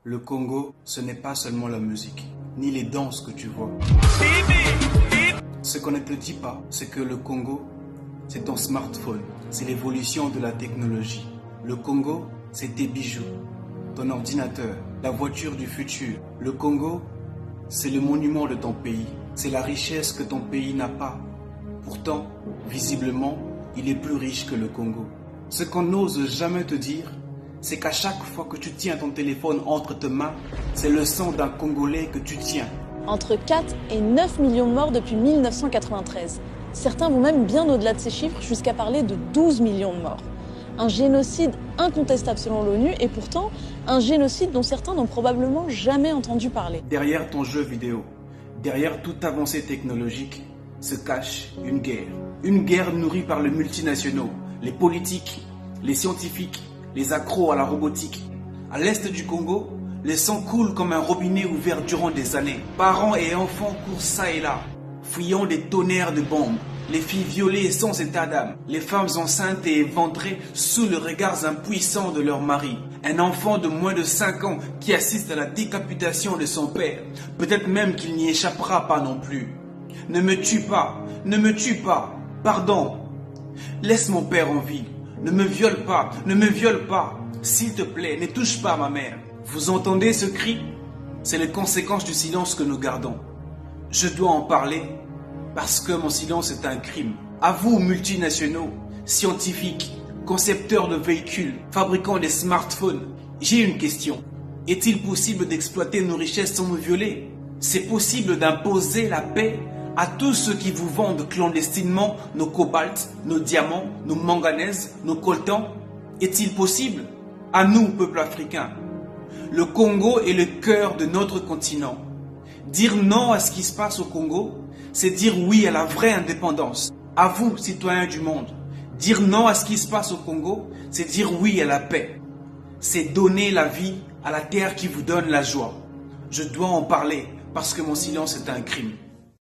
Le Congo, ce n'est pas seulement la musique, ni les danses que tu vois. Ce qu'on ne te dit pas, c'est que le Congo, c'est ton smartphone, c'est l'évolution de la technologie. Le Congo, c'est tes bijoux, ton ordinateur, la voiture du futur. Le Congo, c'est le monument de ton pays, c'est la richesse que ton pays n'a pas. Pourtant, visiblement, il est plus riche que le Congo. Ce qu'on n'ose jamais te dire, c'est qu'à chaque fois que tu tiens ton téléphone entre tes mains, c'est le sang d'un Congolais que tu tiens. Entre 4 et 9 millions de morts depuis 1993. Certains vont même bien au-delà de ces chiffres jusqu'à parler de 12 millions de morts. Un génocide incontestable selon l'ONU et pourtant un génocide dont certains n'ont probablement jamais entendu parler. Derrière ton jeu vidéo, derrière toute avancée technologique, se cache une guerre. Une guerre nourrie par les multinationaux, les politiques, les scientifiques, les accros à la robotique. À l'est du Congo, le sang coule comme un robinet ouvert durant des années. Parents et enfants courent ça et là, fuyant des tonnerres de bombes. Les filles violées sans état d'âme, les femmes enceintes et éventrées sous les regards impuissants de leur mari. Un enfant de moins de 5 ans qui assiste à la décapitation de son père. Peut-être même qu'il n'y échappera pas non plus. Ne me tue pas, ne me tue pas, pardon. Laisse mon père en vie. Ne me viole pas, ne me viole pas. S'il te plaît, ne touche pas ma mère. Vous entendez ce cri? C'est les conséquences du silence que nous gardons. Je dois en parler parce que mon silence est un crime. À vous, multinationaux, scientifiques, concepteurs de véhicules, fabricants des smartphones, j'ai une question. Est-il possible d'exploiter nos richesses sans nous violer? C'est possible d'imposer la paix à tous ceux qui vous vendent clandestinement nos cobalts, nos diamants, nos manganèses, nos coltans? Est-il possible? À nous, peuple africain. Le Congo est le cœur de notre continent. Dire non à ce qui se passe au Congo, c'est dire oui à la vraie indépendance. À vous, citoyens du monde, dire non à ce qui se passe au Congo, c'est dire oui à la paix. C'est donner la vie à la terre qui vous donne la joie. Je dois en parler parce que mon silence est un crime.